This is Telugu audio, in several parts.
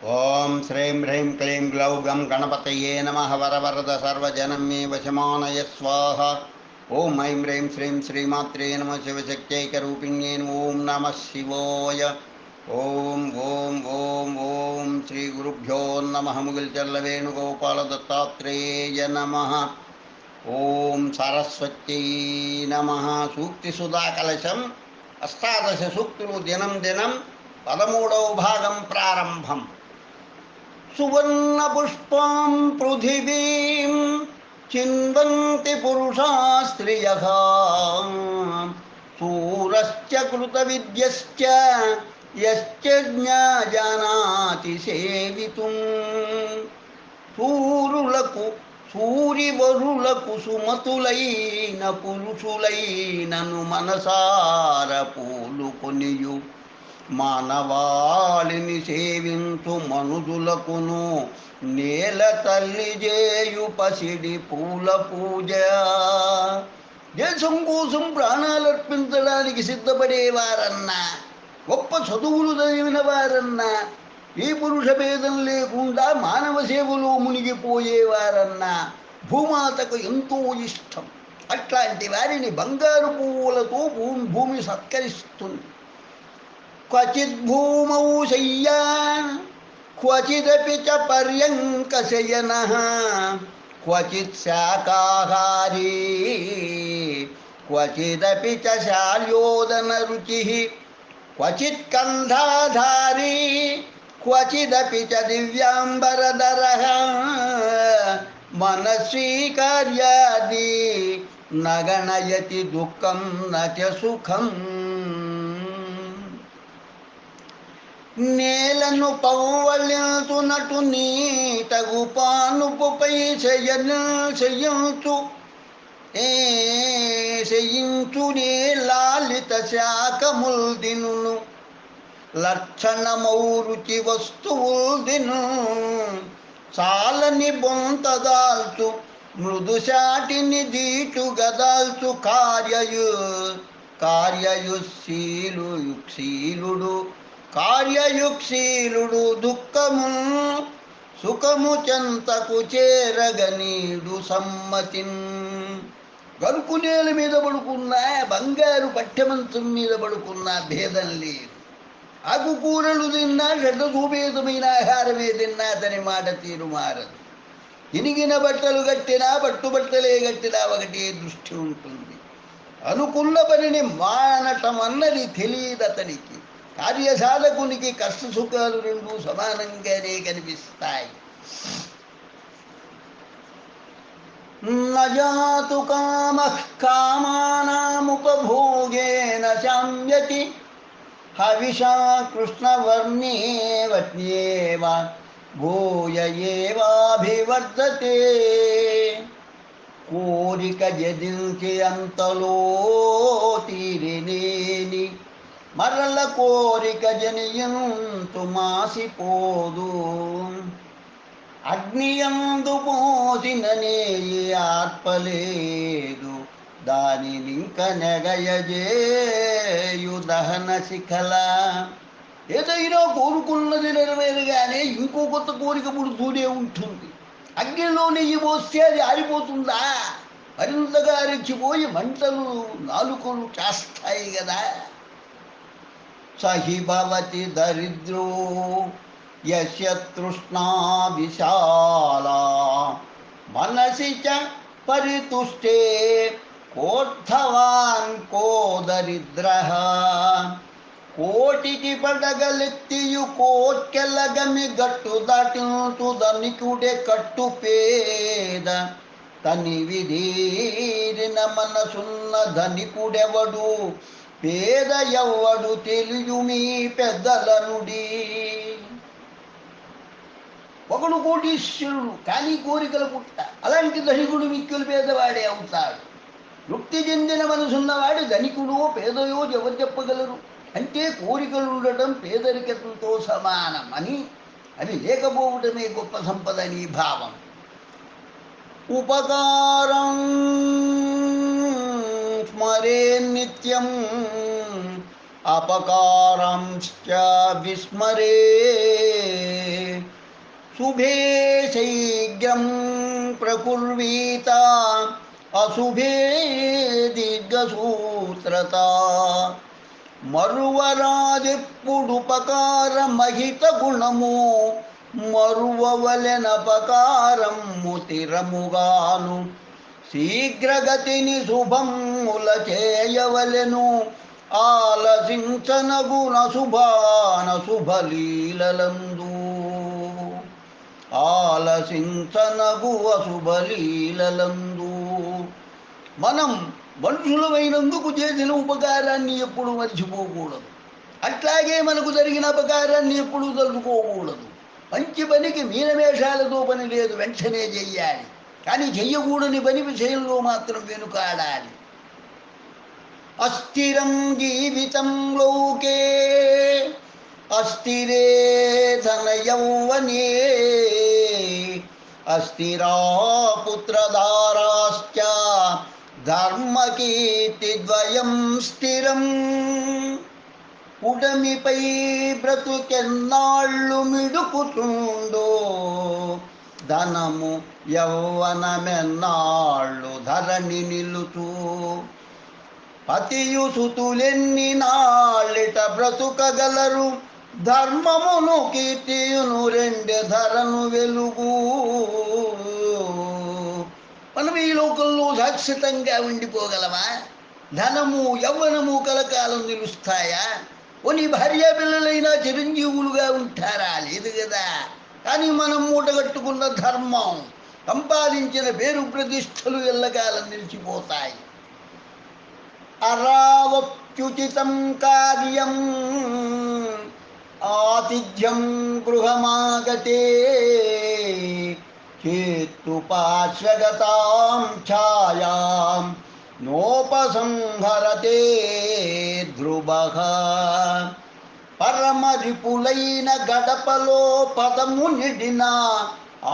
ఓం శ్రీం హ్రీం క్లీం గ్లౌ గం గణపతయే నమః వరవరద సర్వజనం మే వశమానయ స్వాహ. ఓం ఐం హ్రీం శ్రీం శ్రీమాత్రే నమ శివశక్త్యైకరూపిణ్యే ఓం నమః శివాయ. ఓం ఓం ఓం ఓం శ్రీ గురుభ్యో నమః. ముగిల్చర్ల వేణుగోపాల దత్తాత్రేయ నమః. ఓం సరస్వత్యై నమః. సూక్తి సుధా కలశం అష్టాదశ సూక్తులు దినం దినం 13వ భాగం ప్రారంభం. సువర్ణ పుష్పాం పృథివీం చిన్వంతి పురుషా స్త్రియః శూరశ్చ కృత విద్యశ్చ యశ్చ జానాతి సేవితుం. సూరులకు సూరివరులకు సుమతులైన పురుషులైనను మనసార పూలుకొనియు మానవాళిని సేవించు మనుజులకును నేల తల్లి జేయు పసిడి పూల పూజ. దేశం కోసం ప్రాణాలర్పించడానికి సిద్ధపడేవారన్నా, గొప్ప చదువులు చదివిన వారన్నా, ఏ పురుష భేదం లేకుండా మానవ సేవలో మునిగిపోయేవారన్నా భూమాతకు ఎంతో ఇష్టం. అట్లాంటి వారిని బంగారు పువ్వులతో భూమి సత్కరిస్తుంది. క్వచిద్ భూమౌ శయ్యా క్వచిదపి చ పర్యంకశయనః క్వచిత్ శాకాహారీ క్వచిదపి చ శాల్యోదన రుచిః క్వచిత్ కంధాధారీ క్వచిదపి చ దివ్యాంబరధరః మనస్వీ కార్యాది నగణయతి దుఃఖం నచ సుఖం. నేలను పవ్వళించునటు నీటగు పానుపుపై శయించు నే లాలిత శాఖముల్ దినును లక్షణమౌ రుచి వస్తువుల్ దిను చాలని బొంతదాల్చు మృదుశాటిని దీటు గదాల్చు కార్యయుక్శీలుడు దుఃఖము సుఖము చెంతకు చేరగనీడు సమ్మతిన్. గరుకు నేల మీద పడుకున్నా, బంగారు పట్టెమంచం మీద పడుకున్నా భేదం లేదు. ఆకుకూరలు తిన్నా, షడ్రసోపేతమైన ఆహారమే తిన్నా అతని మాట తీరు మారదు. ఇనిగిన బట్టలు కట్టినా, పట్టుబట్టలే కట్టినా ఒకటే దృష్టి ఉంటుంది. అనుకున్న పనిని మానటం అన్నది తెలియదు అతనికి. కార్యసాధకునికి కష్ట సుఖాలు రెండు సమానంగానే కనిపిస్తాయి. నజాతు కామః కామానాముపభోగేన శామ్యతి హవిషా కృష్ణవర్ణే వత్యేవ భూయ ఏవాభివర్ధతే. కోరిక జదించి అంతలో తీరినేని మరల కోరిక జనియంతు మాసిపోదు. అగ్నియందు పోసిన నేయి ఆర్పలేదు, దానినింక నెగయజేయు దహన శిఖల. ఏదైనా కోరుకున్నది నెరవేరగానే ఇంకో కొత్త కోరిక పుడుతూనే ఉంటుంది. అగ్నిలో నెయ్యి పోస్తే అది ఆరిపోతుందా? మరింతగా రెచ్చిపోయి మంటలు నాలుకలు చేస్తాయి కదా. సహి భవతి దరిద్రో యస్య తృష్ణా విశాలా మనసి చ పరితుష్టే కోర్థవాన్ కో దరిద్రః. కోటికి పడగలెత్తియు కోట్కెలగమి గట్టు దాటించు ధనికుడే కట్టు పేద. తని విధీరిన మనసున్న ధనికుడెవడు, పేద ఎవ్వడు తెలియు మీ పెద్దల నుడి. ఒకడు కోటీశ్వరుడు కానీ కోరికల పుట్ట. అలాంటి ధనికుడు మిక్కిలు పేదవాడే అవుతాడు. తృప్తి చెందిన మనసున్నవాడు ధనికుడో పేదయో ఎవరు చెప్పగలరు? అంటే కోరికలు ఉండటం పేదరికంతో సమానం అని, అవి లేకపోవటమే గొప్ప సంపద అని భావం. ఉపకారం స్మరే నిత్యం अपकारांश्च विस्मरे शुभे शैग्रं प्रकुर्वीता अशुभे दीर्घसूत्रता మరువరాజెప్పుడుపకారమహిత గుణము మరువవలెనపకారము తిరముగాను శీఘ్రగతిని శుభముల చేయవలెను ఆలసించనగుణ శుభాన శుభలీలలందు ఆలసించనగు అశుభలీలలందు మనం మనుషులమైనందుకు చేసిన ఉపకారాన్ని ఎప్పుడు మర్చిపోకూడదు. అట్లాగే మనకు జరిగిన అపకారాన్ని ఎప్పుడూ తలుచుకోకూడదు. మంచి పనికి మీనమేషాలతో పని లేదు, వెంటనే చెయ్యాలి. కానీ చెయ్యకూడని పని విషయంలో మాత్రం వెనుకాడాలి. అస్థిరం జీవితం లోకే అస్థిరే ధనయౌవనే అస్థిరా పుత్రధారాశ్చ ధర్మకీర్తిద్వయం స్థిరం ఉడమిపై బ్రతుకెన్నాళ్ళు మిడుకుతుండో ధనము యౌవనమెన్నాళ్ళు ధరణి నిలుచు పతియు సుతులెన్ని నాళ్ళిట బ్రతుకగలరు ధర్మమును కీర్తియును రెండె ధరను వెలుగు. మనం ఈ లోకంలో శాశ్వతంగా ఉండిపోగలమా? ధనము యవ్వనము కలకాలం నిలుస్తాయా? కొన్ని భార్యా పిల్లలైనా చిరంజీవులుగా ఉంటారా? లేదు కదా. కానీ మనం మూటగట్టుకున్న ధర్మం, సంపాదించిన పేరు ప్రతిష్టలు ఎల్లకాలం నిలిచిపోతాయి. అరావప్యుచితం కార్యం ఆతిథ్యం గృహమాగతే చేత్తు పార్శ్వగతాం ఛాయాం నోపసంహరతే ధ్రువః పరమరిపులైన గడపలో పదము నిడిన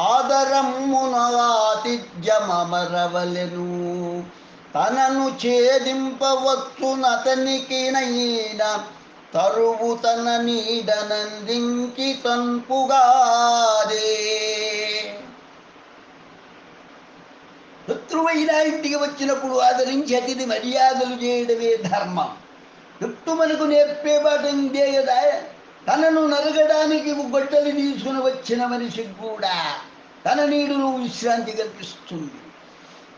ఆదరమున ఆతిథ్యమరవలెను తనను ఛేదింపవచ్చునతనికినైన తరువు తన నీడనందించి తన్పుగాదే. శత్రువైనా ఇంటికి వచ్చినప్పుడు ఆదరించి అతిథి మర్యాదలు చేయడమే ధర్మం. చుట్టూ మనకు నేర్పే పాఠం ఇదే కదా. తనను నరగడానికి గొడ్డలు తీసుకుని వచ్చిన మనిషికి కూడా తన నీడును విశ్రాంతి కల్పిస్తుంది.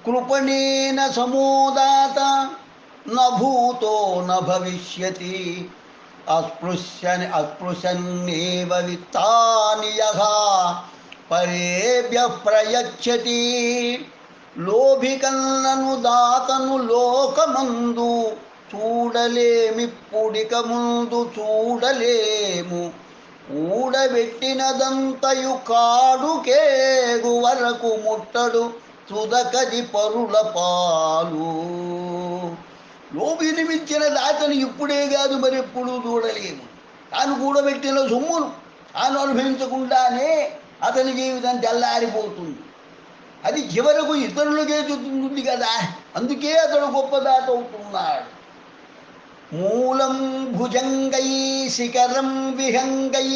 కృపణేన సమోదాత నభూతో నభవిష్యతి అస్పృశ్యన్నేవ విత్తాని యః పరేభ్యః ప్రయచ్చతి. లోభికన్నను దాతను లోకమందు చూడలేమిప్పుడిక ముందు చూడలేము. ఊడబెట్టినదంతయు కాడుకేగు వరకు ముట్టడు తుదకది పరుల పాలు. లోభిని మించిన దాతను ఇప్పుడే కాదు మరెప్పుడు చూడలేము. తాను కూడబెట్టిన సొమ్మును తాను అనుభవించకుండానే అతని జీవితం తెల్లారిపోతుంది. అది చివరకు ఇతరులకే చుట్టుతుంది కదా. అందుకే అతడు గొప్ప దాత అవుతున్నాడు. మూలం భుజంగై శిఖరం విహంగై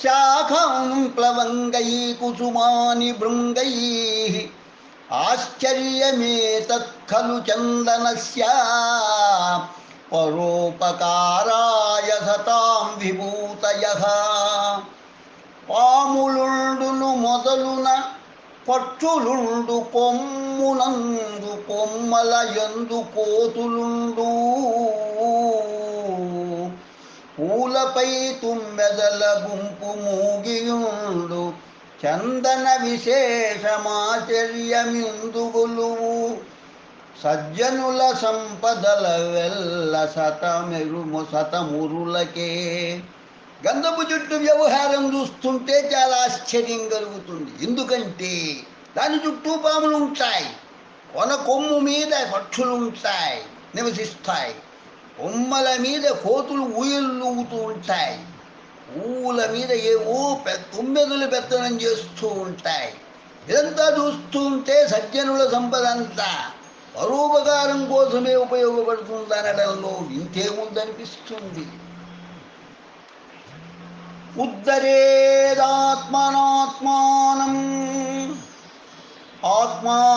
శాఖం ప్లవంగై కుసుమాని భృంగై ఆశ్చర్యమేతత్ ఖలు చందనస్య పరోపకారాయ సతాం విభూతయః. పాములుండును మొదలున పక్షులుండు కొమ్మునందు కొమ్మల యందు కోతులుండు. పూలపై తుమ్మెదల గుంపు మూగియుండు చందన విశేషమాచర్యమిందుగులువు. సజ్జనుల సంపదల వెల్ల శతమురులకే. గంధపు చుట్టూ వ్యవహారం చూస్తుంటే చాలా ఆశ్చర్యం కలుగుతుంది. ఎందుకంటే దాని చుట్టూ పాములు ఉంటాయి, కొన కొమ్ము మీద పక్షులు ఉంటాయి, నివసిస్తాయి. కొమ్మల మీద కోతులు ఊయలుతూ ఉంటాయి, పూల మీద ఏవో తుమ్మెదలు పెత్తనం చేస్తూ ఉంటాయి. ఇదంతా చూస్తూ ఉంటే సజ్జనుల సంపద అంతా పరోపకారం కోసమే ఉపయోగపడుతుందనడంలో ఇంకేముందనిపిస్తుంది. ఉద్ధరేదాత్మనాత్మానం ఆత్మానమనసాదాయే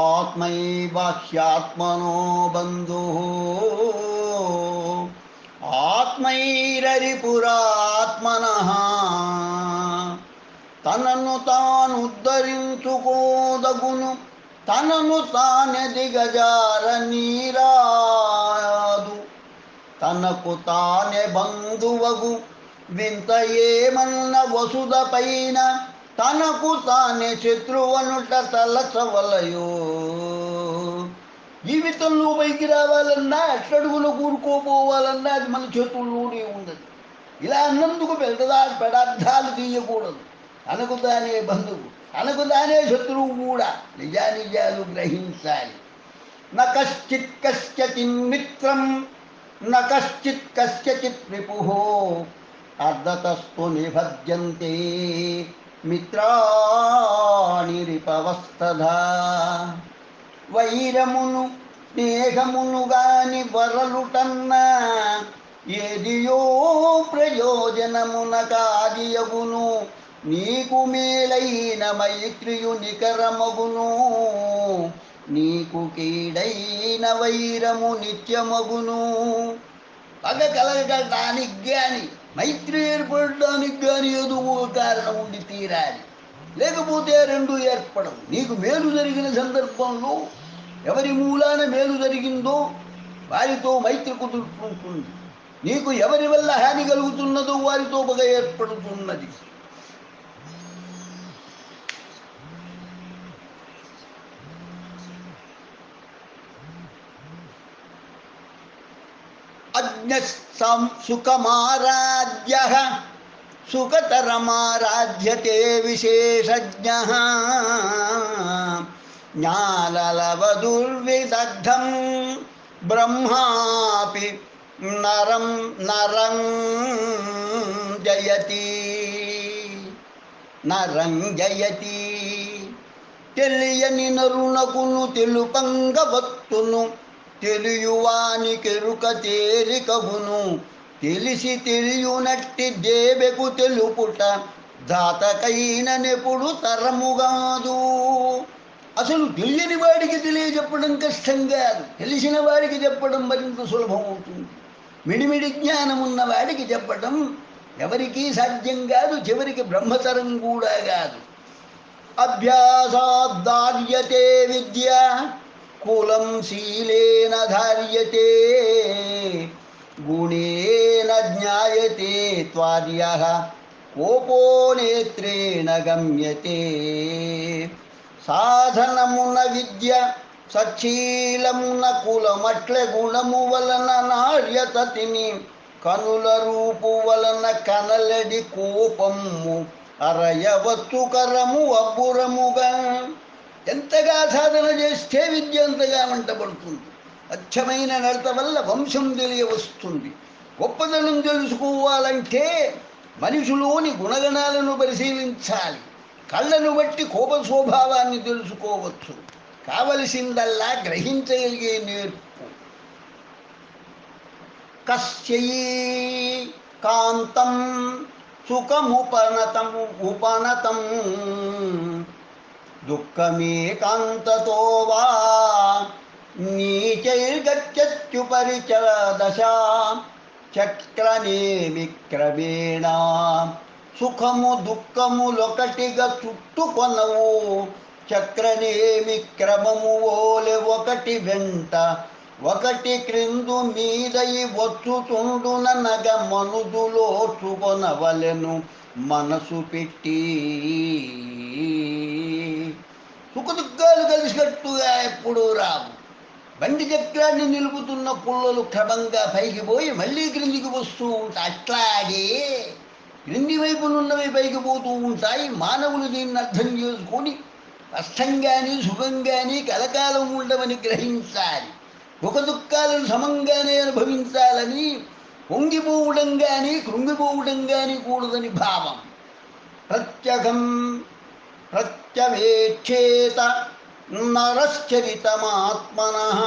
ఆత్మైవాహ్యాత్మనో బంధుః ఆత్మైరరిపురాత్మనః తనను తాను ఉద్ధరించుకోదగును తనను తానే దిగజారనీరాదు తనకు తానే బంధువగు వింత ఏమన్న వసుద పైన తనకు తానే శత్రువనుట తలచవలయో. జీవితంలో పైకి రావాలన్నా అట్టడుగులో కూరుకోపోవాలన్నా అది మన చేతుల్లోనే ఉండదు. ఇలా అన్నందుకు పెడార్థాలు తీయకూడదు. తనకు తానే బంధువు తనకు తానే శత్రువు కూడా నిజానిజాలు గ్రహించాలి. న కశ్చిత్ కశ్చిన్ మిత్రం న కశ్చిత్ కశ్చిత్ విపుః అర్ధతస్తు నిభజ్యంతే మిత్రాణి రిపవస్తథా. వైరమును స్నేహమును గాని వరలుటన్నా ఏదియో ప్రయోజనమున కాదియగును నీకు మేలైన మైత్రియు నికరమగును నీకు కీడైన వైరము నిత్యమగును. పగ కలగటానికి కానీ మైత్రి ఏర్పడడానికి కానీ ఏదో కారణం ఉండి తీరాలి, లేకపోతే రెండు ఏర్పడవు. నీకు మేలు జరిగిన సందర్భంలో ఎవరి మూలాన మేలు జరిగిందో వారితో మైత్రి కుదురుతుంటుంది. నీకు ఎవరి వల్ల హాని కలుగుతున్నదో వారితో పగ ఏర్పడుతున్నది. అజ్ఞస్సం సుఖమారాధ్యః సుఖతరమారాధ్యతే విశేషజ్ఞః జ్ఞానలవదుర్విదగ్ధం బ్రహ్మాపి నరం నరం జయతి నరం జయతి. తెలియని నరునకును తెలుపంగవత్తును తెలియువానికెరుక తేరికవును తెలిసి తెలియునట్టి దేవెకు తెలుపుట దాతకైన నెప్పుడు తరముగాదు. అసలు తెలియని వాడికి తెలియజెప్పడం కష్టం కాదు, తెలిసిన వాడికి చెప్పడం మరింత సులభం అవుతుంది. మిడిమిడి జ్ఞానం ఉన్న వాడికి చెప్పడం ఎవరికీ సాధ్యం కాదు, చివరికి బ్రహ్మతరం కూడా కాదు. అభ్యాసాద్ధార్యతే విద్య కులం శీలేన ధార్యతే గుణేన జ్ఞాయతే త్వార్యః కోపో నేత్రేణ గమ్యతే. సాధనమున విద్య సచ్చీలమున కులమట్లె గుణము వలన నార్యత తిని కనుల రూపు వలన కనలడి కోపము అరయవచ్చు కరము అబ్బురముగా. ఎంతగా సాధన చేస్తే విద్య అంతగా వంటబడుతుంది. అచ్చమైన నడత వల్ల వంశం తెలియవస్తుంది. గొప్పదనం తెలుసుకోవాలంటే మనిషిలోని గుణగణాలను పరిశీలించాలి. కళ్ళను బట్టి కోప స్వభావాన్ని తెలుసుకోవచ్చు. కావలసిందల్లా గ్రహించగలిగే నేర్పు. కస్యై కాంతం సుఖముపనతం ఉపనతం దుఃఖమేకాంతతో వా నీచైర్గచ్చత్యుపరి దశ చక్రనేమి క్రమేణ. సుఖము దుఃఖములొకటిగా చుట్టుకొనవు చక్రనేమి క్రమము ఓలె ఒకటి వెంట ఒకటి క్రిందు మీదై వచ్చుతుండుననగ మనుదులోచుకొనవలెను మనసు పెట్టి. సుఖదుఖాలు కలిసికట్టుగా ఎప్పుడూ రావు. బండి చక్రాన్ని నిలుపుతున్న పుల్లలు క్రమంగా పైకి పోయి మళ్ళీ క్రిందికి వస్తూ ఉంటాయి. అట్లాగే క్రింది వైపునున్నవి పైకి పోతూ ఉంటాయి. మానవులు దీన్ని అర్థం చేసుకొని కష్టంగాని సుఖంగాని కలకాలం ఉండవని గ్రహించాలి. సుఖ దుఃఖాలను సమంగానే అనుభవించాలని పొంగిపోవడం కానీ కృంగిపోవడం కానీ కూడదని భావం. ప్రత్యగం ప్రత్యవేక్షేత నరశ్చరితమాత్మనః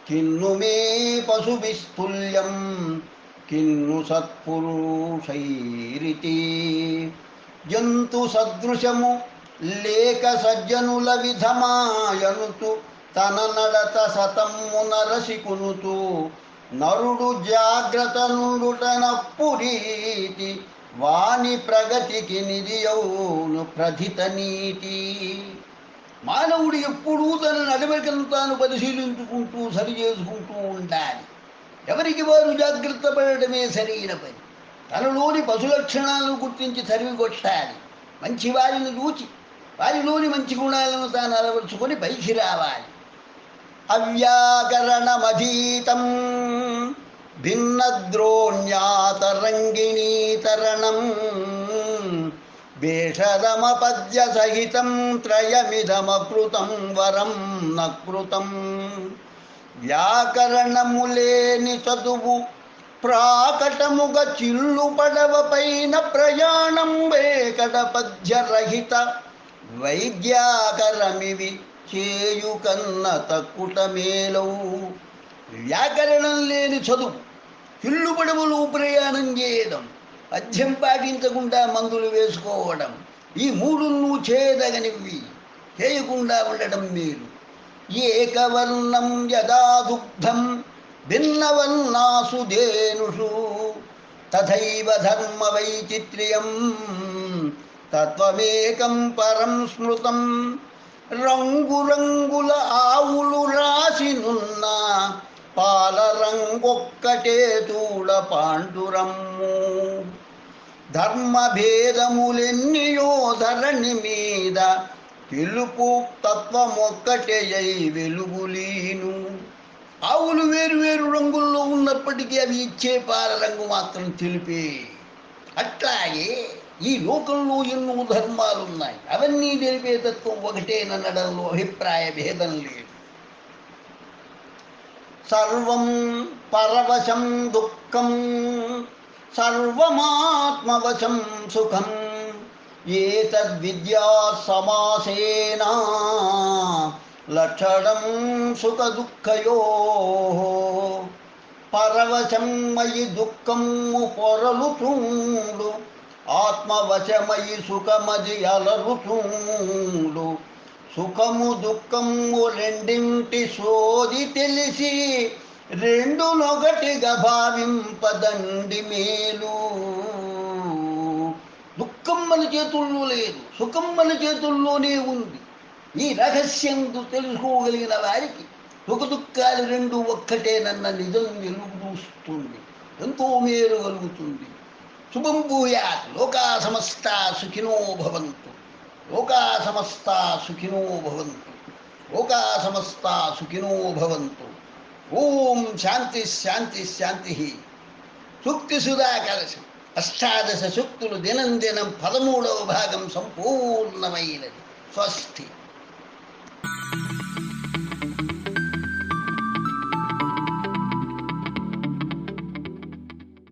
కిన్ను మే పశుభిస్తుల్యం కిన్ను సత్పురుషైరితి. జంతు సదృశము లేక సజ్జనుల విధమాయనుతు తన నడత సతమ్మున రసికునుతూ నరుడు జాగ్రత్త నుండుటనప్పురీతి వాని ప్రగతికి నిధియౌను ప్రథిత నీతి. మానవుడు ఎప్పుడూ తన నడవడికను తాను పరిశీలించుకుంటూ సరి చేసుకుంటూ ఉండాలి. ఎవరికి వారు జాగ్రత్త పడటమే సరైన పని. తనలోని పశు లక్షణాలను గుర్తించి తరిమి కొట్టాలి. మంచి వారిని చూచి వారిలోని మంచి గుణాలను తాను అలవరుచుకొని పైకి రావాలి. అవ్యాకరణమధీతం భిన్నద్రోణ్యాతరంగిణీతరణం భేషరమపద్య సహితం త్రయమిదమకృతం వరం నకృతం. వ్యాకరణములేని చదువు ప్రాకటముగ చిల్లు పడవ పైన ప్రయాణం వేకట పద్యరహిత వైద్యాకరమివి చేయు కన్న తక్కుట మేలవు. వ్యాకరణం లేని చదువు, చిల్లు పడవలు ప్రయాణం చేయడం, పద్యం పాటించకుండా మందులు వేసుకోవడం, ఈ మూడును చేయదగనివి చేయకుండా ఉండడం మేలు. ఏకవర్ణం యదా దుగ్ధం భిన్నవర్ణాసు ధేనుషు తథైవ ధర్మ వైచిత్ర్యం తత్వమేకం పరం స్మృతం. రంగురంగుల ఆవులు రాసినున్న పాల రంగొక్కటే తూడ పాండురమ్ము. ధర్మభేదములెన్నియో ధరణి మీద తెలుపు తత్వమొక్కటే అయి వెలుగులీను. ఆవులు వేరు వేరు రంగుల్లో ఉన్నప్పటికీ అవి ఇచ్చే పాల రంగు మాత్రం తెలిపే. అట్లాగే ఈ లోకంలో ఎన్నో ధర్మాలున్నాయి, అవన్నీ తెలిపే తత్వం ఒకటేననడంలో అభిప్రాయ భేదం లేదు. సర్వం పరవశం దుఃఖం సర్వమాత్మవశం సుఖం ఏతద్విద్యా సమాసేన లక్షణం సుఖ దుఃఖయోః. పరవశం మయి దుఃఖము పొరలుచుండు ఆత్మవశమయి సుఖమది అలరుచుండు. సుఖము దుఃఖము రెండింటి సోది తెలిసి రెండునొకటిగా భావింపదండి మేలు. దుఃఖం మన చేతుల్లో లేదు, సుఖం మన చేతుల్లోనే ఉంది. ఈ రహస్యం తెలుసుకోగలిగిన వారికి సుఖ దుఃఖాలు రెండు ఒక్కటేనన్న నిజం వెలుగు చూస్తుంది, ఎంతో మేలు కలుగుతుంది. శుభం భూయాత్. లోకా సమస్తా సుఖినో భవంతు. లోకా సమస్తా సుఖినో భవంతు. లోకా సమస్తా సుఖినో భవంతు. ఓం శాంతి శాంతి శాంతి. సూక్తి సుధాకలశం అష్టాదశ సూక్తులు దినం దినం 13వ భాగం సంపూర్ణమైనది. స్వస్తి.